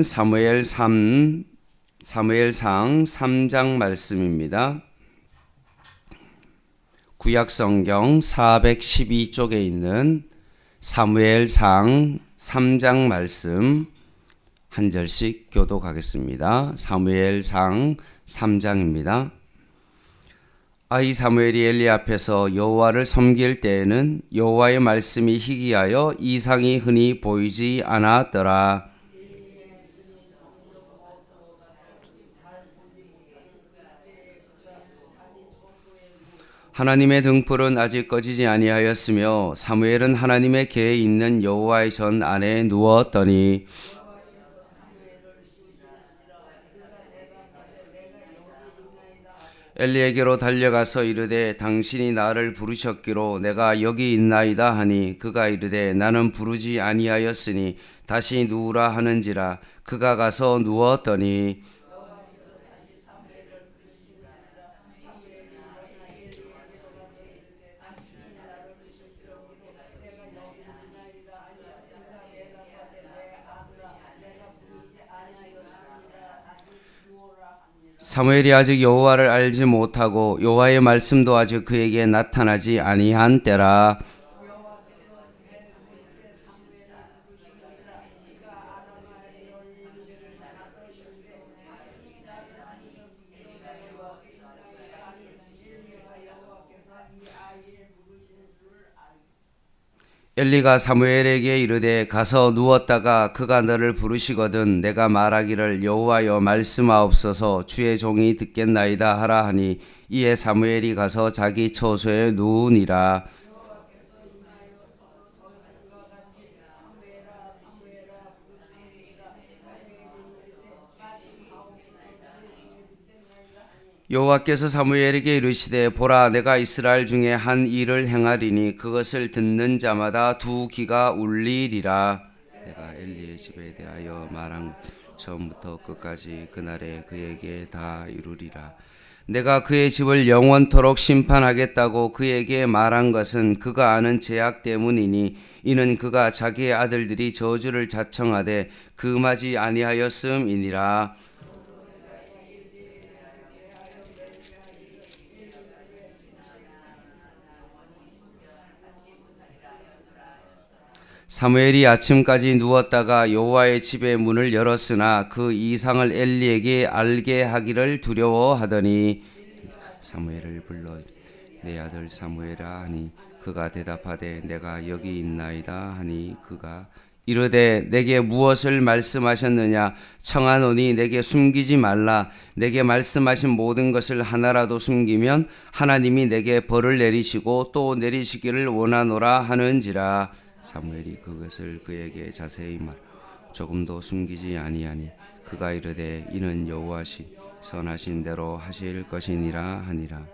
사무엘상 3장 말씀입니다. 구약성경 412쪽에 있는 사무엘상 3장 말씀 한 절씩 교독하겠습니다. 사무엘상 3장입니다. 아이 사무엘이 엘리 앞에서 여호와를 섬길 때에는 여호와의 말씀이 희귀하여 이상이 흔히 보이지 않았더라. 하나님의 등불은 아직 꺼지지 아니하였으며 사무엘은 하나님의 궤에 있는 여호와의 전 안에 누웠더니 엘리에게로 달려가서 이르되 당신이 나를 부르셨기로 내가 여기 있나이다 하니 그가 이르되 나는 부르지 아니하였으니 다시 누우라 하는지라. 그가 가서 누웠더니 사무엘이 아직 여호와를 알지 못하고 여호와의 말씀도 아직 그에게 나타나지 아니한 때라. 엘리가 사무엘에게 이르되 가서 누웠다가 그가 너를 부르시거든 내가 말하기를 여호와여 말씀하옵소서 주의 종이 듣겠나이다 하라 하니 이에 사무엘이 가서 자기 처소에 누우니라. 여호와께서 사무엘에게 이르시되 보라 내가 이스라엘 중에 한 일을 행하리니 그것을 듣는 자마다 두 귀가 울리리라. 내가 엘리의 집에 대하여 말한 처음부터 끝까지 그날에 그에게 다 이루리라. 내가 그의 집을 영원토록 심판하겠다고 그에게 말한 것은 그가 아는 죄악 때문이니 이는 그가 자기의 아들들이 저주를 자청하되 금하지 아니하였음이니라. 사무엘이 아침까지 누웠다가 여호와의 집의 문을 열었으나 그 이상을 엘리에게 알게 하기를 두려워하더니 사무엘을 불러 내 아들 사무엘아 하니 그가 대답하되 내가 여기 있나이다 하니 그가 이르되 내게 무엇을 말씀하셨느냐 청하노니 내게 숨기지 말라. 내게 말씀하신 모든 것을 하나라도 숨기면 하나님이 내게 벌을 내리시고 또 내리시기를 원하노라 하는지라. 사무엘이 그것을 그에게 자세히 말 조금도 숨기지 아니하니 그가 이르되 이는 여호와시 선하신 대로 하실 것이니라 하니라.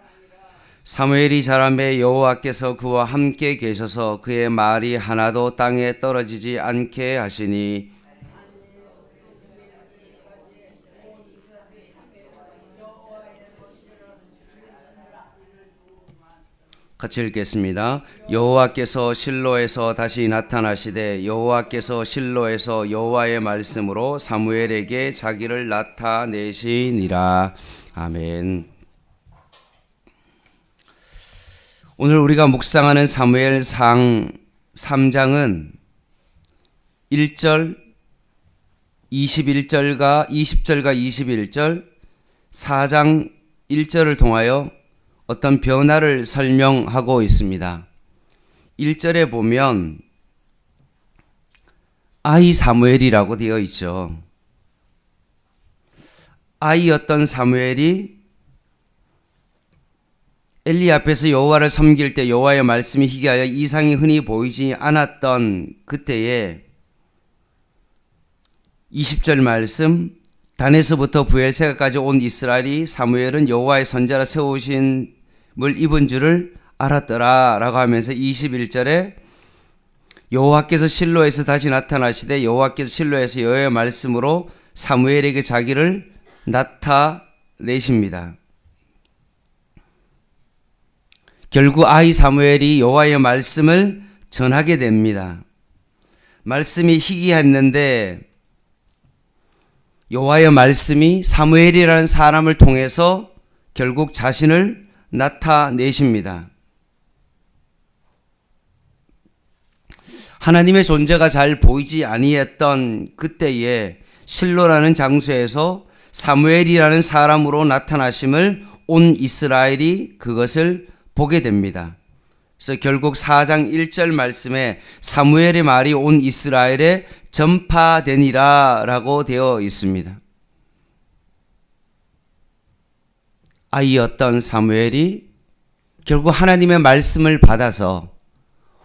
사무엘이 자라매 여호와께서 그와 함께 계셔서 그의 말이 하나도 땅에 떨어지지 않게 하시니 같이 읽겠습니다. 여호와께서 실로에서 다시 나타나시되 여호와께서 실로에서 여호와의 말씀으로 사무엘에게 자기를 나타내시니라. 아멘. 오늘 우리가 묵상하는 사무엘상 3장은 1절, 20절과 21절, 4장 1절을 통하여 어떤 변화를 설명하고 있습니다. 1절에 보면 아이 사무엘이라고 되어 있죠. 아이였던 사무엘이 엘리 앞에서 여호와를 섬길 때 여호와의 말씀이 희귀하여 이상이 흔히 보이지 않았던 그때에 20절 말씀 단에서부터 부엘세가까지 온 이스라엘이 사무엘은 여호와의 선자라 세우심을 입은 줄을 알았더라 라고 하면서 21절에 여호와께서 실로에서 다시 나타나시되 여호와께서 실로에서 여호와의 말씀으로 사무엘에게 자기를 나타내십니다. 결국 아이 사무엘이 여호와의 말씀을 전하게 됩니다. 말씀이 희귀했는데 여호와의 말씀이 사무엘이라는 사람을 통해서 결국 자신을 나타내십니다. 하나님의 존재가 잘 보이지 아니했던 그때에 실로라는 장소에서 사무엘이라는 사람으로 나타나심을 온 이스라엘이 그것을 보게 됩니다. 그래서 결국 4장 1절 말씀에 사무엘의 말이 온 이스라엘에 전파되니라 라고 되어 있습니다. 아이였던 사무엘이 결국 하나님의 말씀을 받아서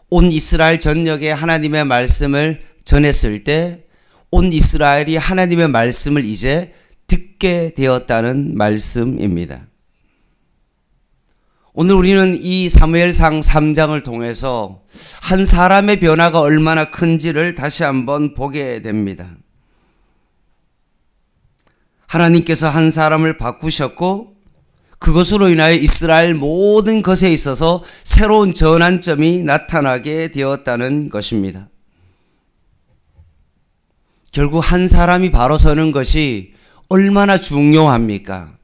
온 이스라엘 전역에 하나님의 말씀을 전했을 때 온 이스라엘이 하나님의 말씀을 이제 듣게 되었다는 말씀입니다. 오늘 우리는 이 사무엘상 3장을 통해서 한 사람의 변화가 얼마나 큰지를 다시 한번 보게 됩니다. 하나님께서 한 사람을 바꾸셨고 그것으로 인하여 이스라엘 모든 것에 있어서 새로운 전환점이 나타나게 되었다는 것입니다. 결국 한 사람이 바로 서는 것이 얼마나 중요합니까?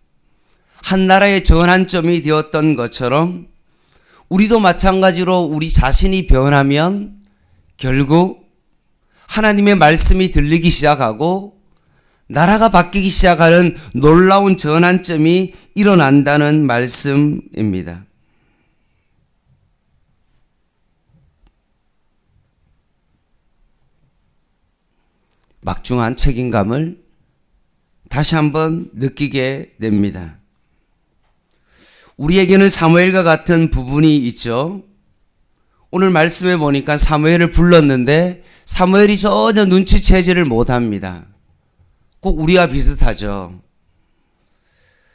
한 나라의 전환점이 되었던 것처럼 우리도 마찬가지로 우리 자신이 변하면 결국 하나님의 말씀이 들리기 시작하고 나라가 바뀌기 시작하는 놀라운 전환점이 일어난다는 말씀입니다. 막중한 책임감을 다시 한번 느끼게 됩니다. 우리에게는 사무엘과 같은 부분이 있죠. 오늘 말씀에 보니까 사무엘을 불렀는데 사무엘이 전혀 눈치채지를 못합니다. 꼭 우리와 비슷하죠.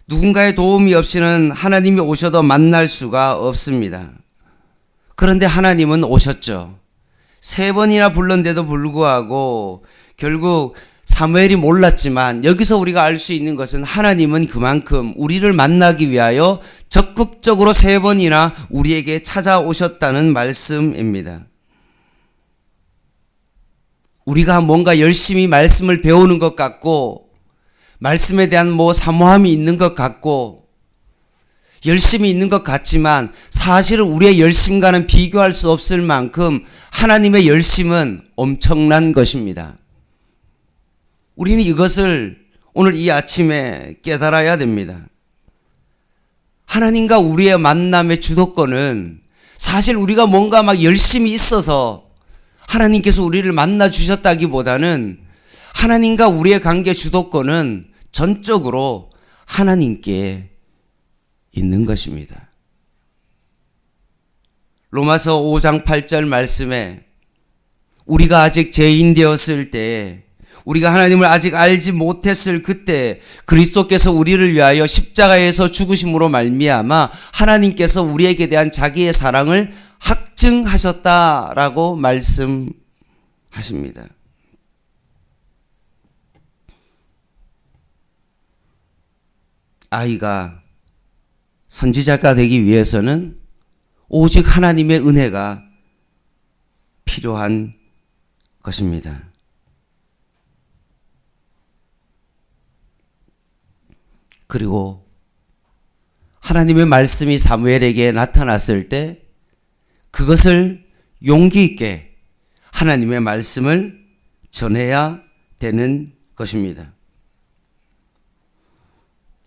누군가의 도움이 없이는 하나님이 오셔도 만날 수가 없습니다. 그런데 하나님은 오셨죠. 3번이나 불렀는데도 불구하고 결국 사무엘이 몰랐지만 여기서 우리가 알 수 있는 것은 하나님은 그만큼 우리를 만나기 위하여 적극적으로 3번이나 우리에게 찾아오셨다는 말씀입니다. 우리가 뭔가 열심히 말씀을 배우는 것 같고 말씀에 대한 사모함이 있는 것 같고 열심히 있는 것 같지만 사실은 우리의 열심과는 비교할 수 없을 만큼 하나님의 열심은 엄청난 것입니다. 우리는 이것을 오늘 이 아침에 깨달아야 됩니다. 하나님과 우리의 만남의 주도권은 사실 우리가 뭔가 열심히 있어서 하나님께서 우리를 만나 주셨다기보다는 하나님과 우리의 관계 주도권은 전적으로 하나님께 있는 것입니다. 로마서 5장 8절 말씀에 우리가 아직 죄인 되었을 때 우리가 하나님을 아직 알지 못했을 그때 그리스도께서 우리를 위하여 십자가에서 죽으심으로 말미암아 하나님께서 우리에게 대한 자기의 사랑을 확증하셨다라고 말씀하십니다. 아이가 선지자가 되기 위해서는 오직 하나님의 은혜가 필요한 것입니다. 그리고 하나님의 말씀이 사무엘에게 나타났을 때 그것을 용기 있게 하나님의 말씀을 전해야 되는 것입니다.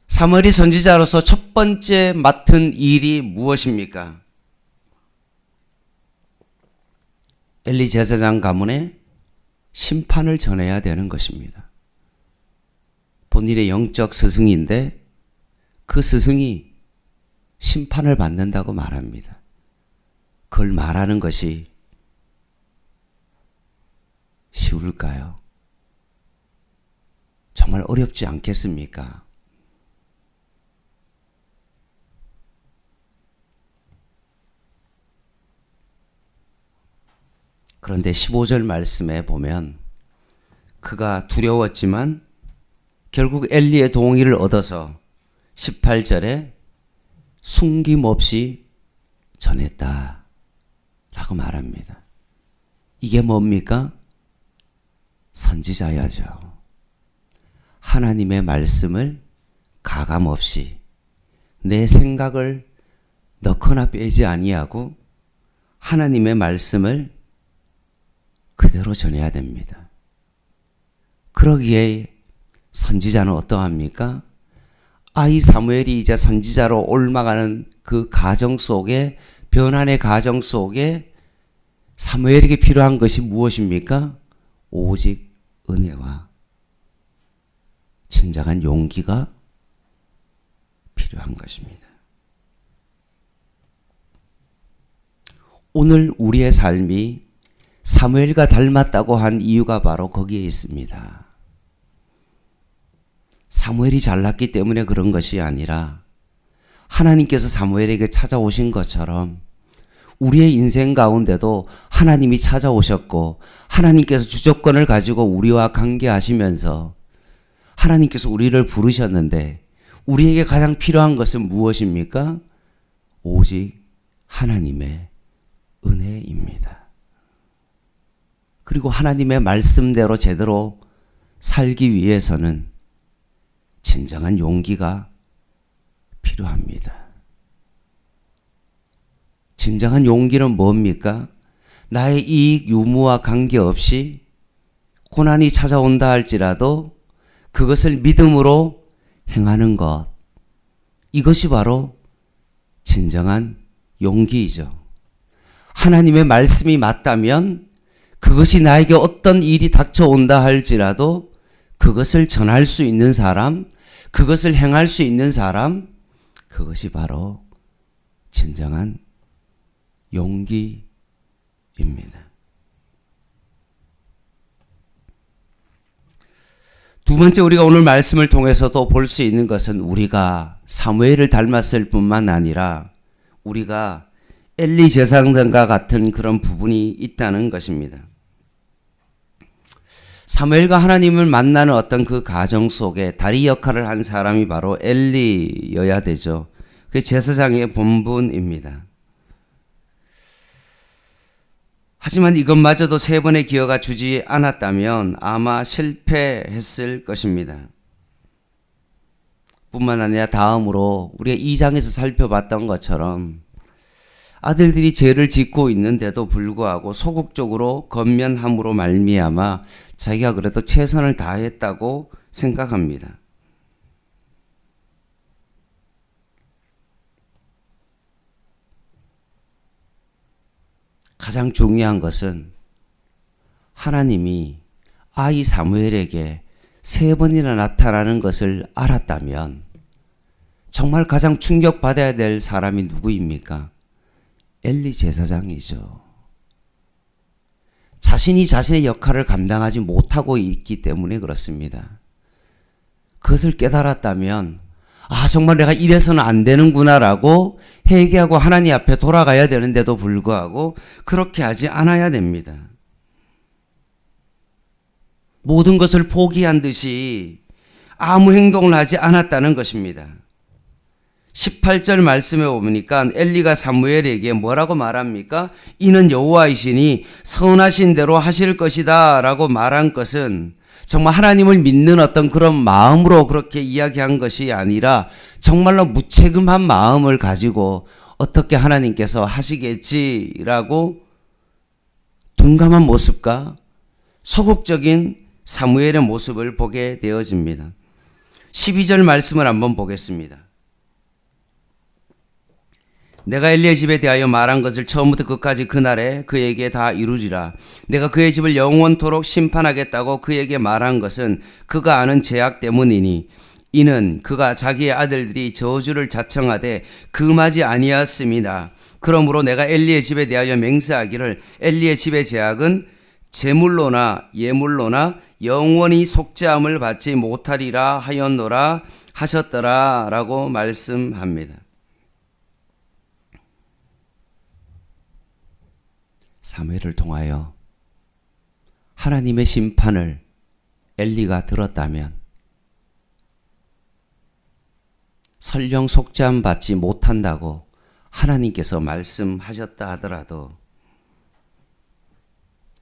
사무엘이 선지자로서 첫 번째 맡은 일이 무엇입니까? 엘리 제사장 가문에 심판을 전해야 되는 것입니다. 본인의 영적 스승인데 그 스승이 심판을 받는다고 말합니다. 그걸 말하는 것이 쉬울까요? 정말 어렵지 않겠습니까? 그런데 15절 말씀에 보면 그가 두려웠지만 결국 엘리의 동의를 얻어서 18절에 숨김없이 전했다 라고 말합니다. 이게 뭡니까? 선지자야죠. 하나님의 말씀을 가감없이 내 생각을 넣거나 빼지 아니하고 하나님의 말씀을 그대로 전해야 됩니다. 그러기에 선지자는 어떠합니까? 이 사무엘이 이제 선지자로 옮아가는 그 가정 속에, 변환의 가정 속에 사무엘에게 필요한 것이 무엇입니까? 오직 은혜와 진정한 용기가 필요한 것입니다. 오늘 우리의 삶이 사무엘과 닮았다고 한 이유가 바로 거기에 있습니다. 사무엘이 잘났기 때문에 그런 것이 아니라 하나님께서 사무엘에게 찾아오신 것처럼 우리의 인생 가운데도 하나님이 찾아오셨고 하나님께서 주조건을 가지고 우리와 관계하시면서 하나님께서 우리를 부르셨는데 우리에게 가장 필요한 것은 무엇입니까? 오직 하나님의 은혜입니다. 그리고 하나님의 말씀대로 제대로 살기 위해서는 진정한 용기가 필요합니다. 진정한 용기는 뭡니까? 나의 이익 유무와 관계없이 고난이 찾아온다 할지라도 그것을 믿음으로 행하는 것, 이것이 바로 진정한 용기이죠. 하나님의 말씀이 맞다면 그것이 나에게 어떤 일이 닥쳐온다 할지라도 그것을 전할 수 있는 사람, 그것을 행할 수 있는 사람, 그것이 바로 진정한 용기입니다. 두 번째, 우리가 오늘 말씀을 통해서도 볼 수 있는 것은 우리가 사무엘을 닮았을 뿐만 아니라 우리가 엘리 제사장과 같은 그런 부분이 있다는 것입니다. 사무엘과 하나님을 만나는 어떤 그 가정 속에 다리 역할을 한 사람이 바로 엘리여야 되죠. 그 제사장의 본분입니다. 하지만 이것마저도 세 번의 기회가 주지 않았다면 아마 실패했을 것입니다. 뿐만 아니라 다음으로 우리가 2장에서 살펴봤던 것처럼 아들들이 죄를 짓고 있는데도 불구하고 소극적으로 건면함으로 말미암아 자기가 그래도 최선을 다했다고 생각합니다. 가장 중요한 것은 하나님이 아이 사무엘에게 세 번이나 나타나는 것을 알았다면 정말 가장 충격받아야 될 사람이 누구입니까? 엘리 제사장이죠. 자신이 자신의 역할을 감당하지 못하고 있기 때문에 그렇습니다. 그것을 깨달았다면 정말 내가 이래서는 안 되는구나라고 회개하고 하나님 앞에 돌아가야 되는데도 불구하고 그렇게 하지 않아야 됩니다. 모든 것을 포기한 듯이 아무 행동을 하지 않았다는 것입니다. 18절 말씀에 보니까 엘리가 사무엘에게 뭐라고 말합니까? 이는 여호와이시니 선하신 대로 하실 것이다 라고 말한 것은 정말 하나님을 믿는 어떤 그런 마음으로 그렇게 이야기한 것이 아니라 정말로 무책임한 마음을 가지고 어떻게 하나님께서 하시겠지라고 둔감한 모습과 소극적인 사무엘의 모습을 보게 되어집니다. 12절 말씀을 한번 보겠습니다. 내가 엘리의 집에 대하여 말한 것을 처음부터 끝까지 그날에 그에게 다 이루리라. 내가 그의 집을 영원토록 심판하겠다고 그에게 말한 것은 그가 아는 죄악 때문이니 이는 그가 자기의 아들들이 저주를 자청하되 금하지 아니하였습니다. 그러므로 내가 엘리의 집에 대하여 맹세하기를 엘리의 집의 죄악은 제물로나 예물로나 영원히 속죄함을 받지 못하리라 하였노라 하셨더라 라고 말씀합니다. 사무엘을 통하여 하나님의 심판을 엘리가 들었다면 설령 속죄함 받지 못한다고 하나님께서 말씀하셨다 하더라도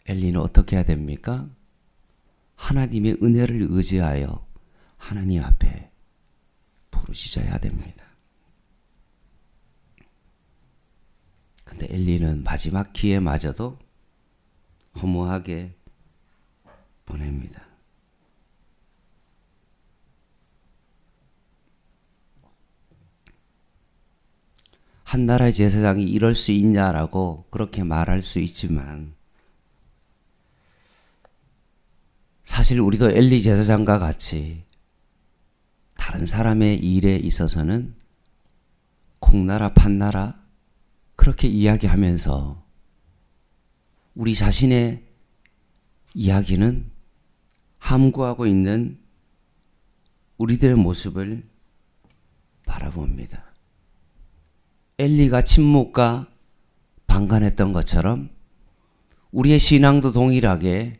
엘리는 어떻게 해야 됩니까? 하나님의 은혜를 의지하여 하나님 앞에 부르짖어야 됩니다. 근데 엘리는 마지막 기회마저도 허무하게 보냅니다. 한 나라의 제사장이 이럴 수 있냐라고 그렇게 말할 수 있지만 사실 우리도 엘리 제사장과 같이 다른 사람의 일에 있어서는 콩나라 판나라 그렇게 이야기하면서 우리 자신의 이야기는 함구하고 있는 우리들의 모습을 바라봅니다. 엘리가 침묵과 방관했던 것처럼 우리의 신앙도 동일하게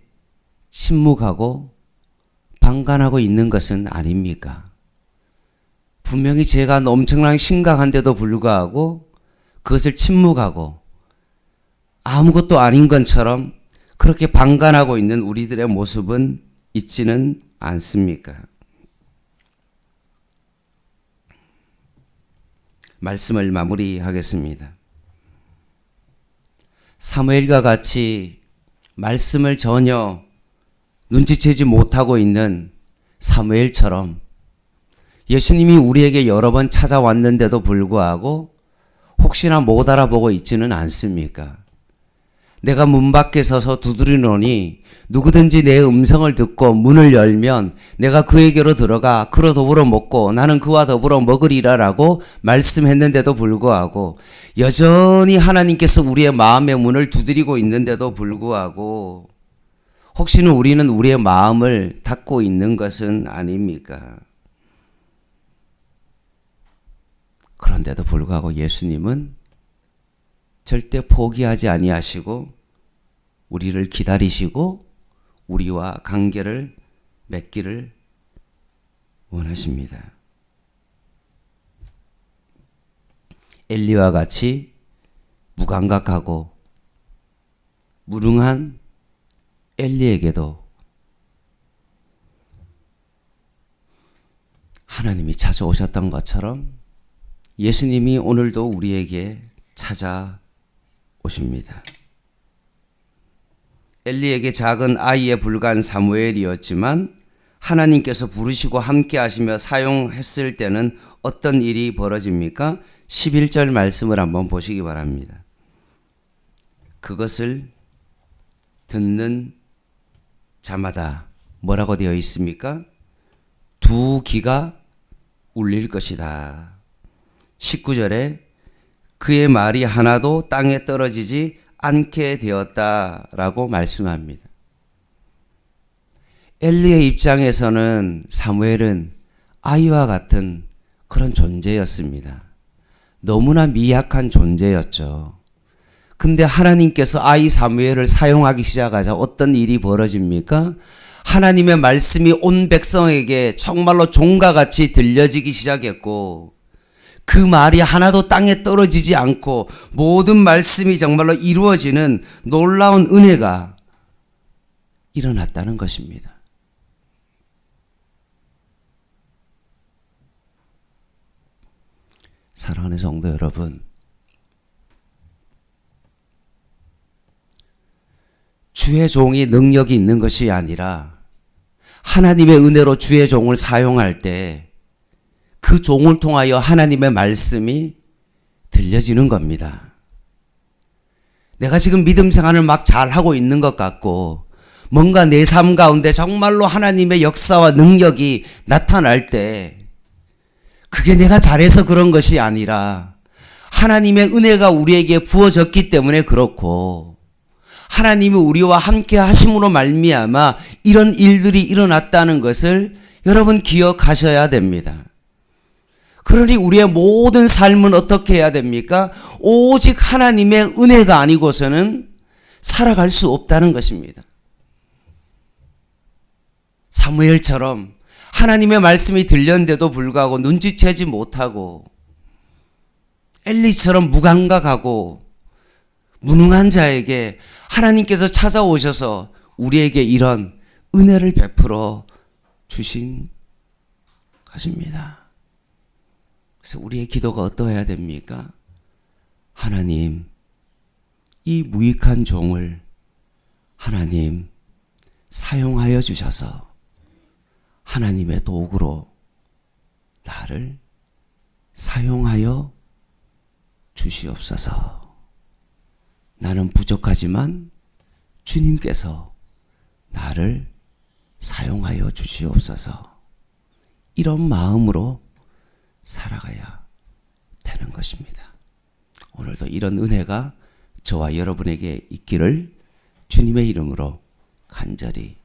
침묵하고 방관하고 있는 것은 아닙니까? 분명히 죄가 엄청나게 심각한데도 불구하고 그것을 침묵하고 아무것도 아닌 것처럼 그렇게 방관하고 있는 우리들의 모습은 있지는 않습니까? 말씀을 마무리하겠습니다. 사무엘과 같이 말씀을 전혀 눈치채지 못하고 있는 사무엘처럼 예수님이 우리에게 여러 번 찾아왔는데도 불구하고 혹시나 못 알아보고 있지는 않습니까? 내가 문 밖에 서서 두드리노니 누구든지 내 음성을 듣고 문을 열면 내가 그에게로 들어가 그로 더불어 먹고 나는 그와 더불어 먹으리라라고 말씀했는데도 불구하고 여전히 하나님께서 우리의 마음의 문을 두드리고 있는데도 불구하고 혹시는 우리는 우리의 마음을 닫고 있는 것은 아닙니까? 그런데도 불구하고 예수님은 절대 포기하지 아니하시고 우리를 기다리시고 우리와 관계를 맺기를 원하십니다. 엘리와 같이 무감각하고 무능한 엘리에게도 하나님이 찾아오셨던 것처럼 예수님이 오늘도 우리에게 찾아오십니다. 엘리에게 작은 아이에 불과한 사무엘이었지만 하나님께서 부르시고 함께 하시며 사용했을 때는 어떤 일이 벌어집니까? 11절 말씀을 한번 보시기 바랍니다. 그것을 듣는 자마다 뭐라고 되어 있습니까? 두 귀가 울릴 것이다. 19절에 그의 말이 하나도 땅에 떨어지지 않게 되었다라고 말씀합니다. 엘리의 입장에서는 사무엘은 아이와 같은 그런 존재였습니다. 너무나 미약한 존재였죠. 근데 하나님께서 아이 사무엘을 사용하기 시작하자 어떤 일이 벌어집니까? 하나님의 말씀이 온 백성에게 정말로 종과 같이 들려지기 시작했고 그 말이 하나도 땅에 떨어지지 않고 모든 말씀이 정말로 이루어지는 놀라운 은혜가 일어났다는 것입니다. 사랑하는 성도 여러분, 주의 종이 능력이 있는 것이 아니라 하나님의 은혜로 주의 종을 사용할 때 그 종을 통하여 하나님의 말씀이 들려지는 겁니다. 내가 지금 믿음 생활을 막 잘하고 있는 것 같고 뭔가 내 삶 가운데 정말로 하나님의 역사와 능력이 나타날 때 그게 내가 잘해서 그런 것이 아니라 하나님의 은혜가 우리에게 부어졌기 때문에 그렇고 하나님이 우리와 함께 하심으로 말미암아 이런 일들이 일어났다는 것을 여러분 기억하셔야 됩니다. 그러니 우리의 모든 삶은 어떻게 해야 됩니까? 오직 하나님의 은혜가 아니고서는 살아갈 수 없다는 것입니다. 사무엘처럼 하나님의 말씀이 들렸는데도 불구하고 눈치채지 못하고 엘리처럼 무감각하고 무능한 자에게 하나님께서 찾아오셔서 우리에게 이런 은혜를 베풀어 주신 것입니다. 그래서 우리의 기도가 어떠해야 됩니까? 하나님, 이 무익한 종을 하나님 사용하여 주셔서 하나님의 도구로 나를 사용하여 주시옵소서. 나는 부족하지만 주님께서 나를 사용하여 주시옵소서. 이런 마음으로 살아가야 되는 것입니다. 오늘도 이런 은혜가 저와 여러분에게 있기를 주님의 이름으로 간절히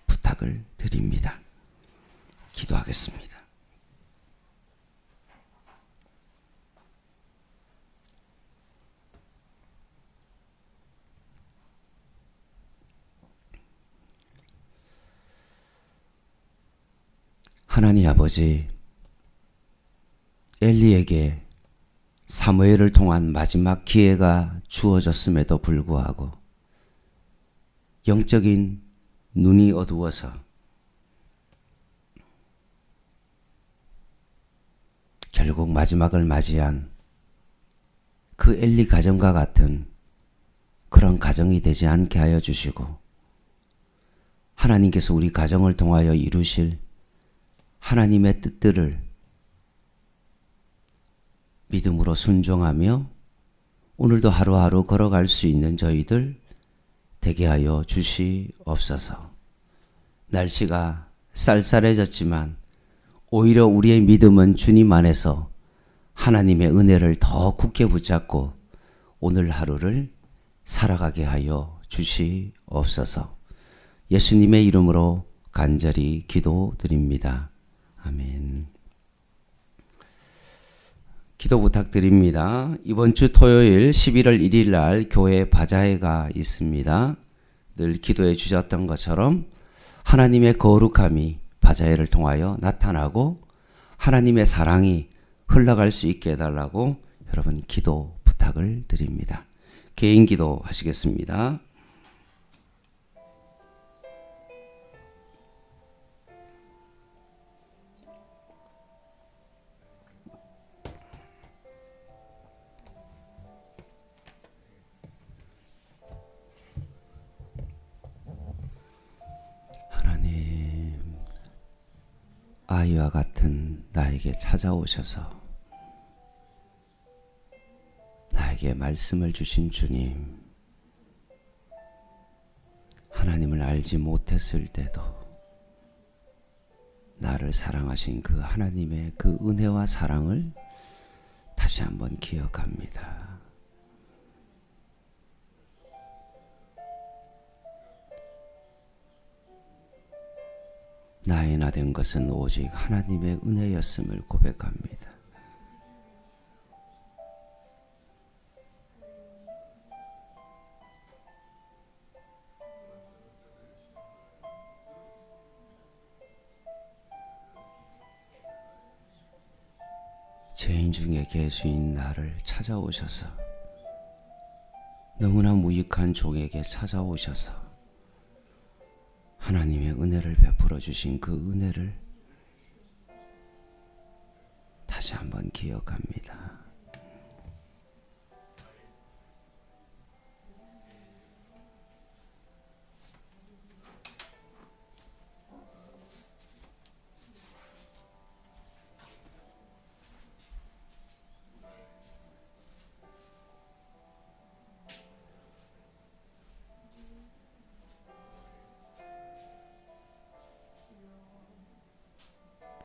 부탁을 드립니다. 기도하겠습니다. 하나님 아버지, 엘리에게 사무엘을 통한 마지막 기회가 주어졌음에도 불구하고 영적인 눈이 어두워서 결국 마지막을 맞이한 그 엘리 가정과 같은 그런 가정이 되지 않게 하여 주시고, 하나님께서 우리 가정을 통하여 이루실 하나님의 뜻들을 믿음으로 순종하며 오늘도 하루하루 걸어갈 수 있는 저희들 되게 하여 주시옵소서. 날씨가 쌀쌀해졌지만 오히려 우리의 믿음은 주님 안에서 하나님의 은혜를 더 굳게 붙잡고 오늘 하루를 살아가게 하여 주시옵소서. 예수님의 이름으로 간절히 기도드립니다. 아멘. 기도 부탁드립니다. 이번 주 토요일 11월 1일 날 교회 바자회가 있습니다. 늘 기도해 주셨던 것처럼 하나님의 거룩함이 바자회를 통하여 나타나고 하나님의 사랑이 흘러갈 수 있게 해달라고 여러분 기도 부탁을 드립니다. 개인 기도 하시겠습니다. 아이와 같은 나에게 찾아오셔서 나에게 말씀을 주신 주님, 하나님을 알지 못했을 때도 나를 사랑하신 그 하나님의 그 은혜와 사랑을 다시 한번 기억합니다. 나의 나 된 것은 오직 하나님의 은혜였음을 고백합니다. 죄인 중에 괴수인 나를 찾아오셔서 너무나 무익한 종에게 찾아오셔서 하나님의 은혜를 베풀어 주신 그 은혜를 다시 한번 기억합니다.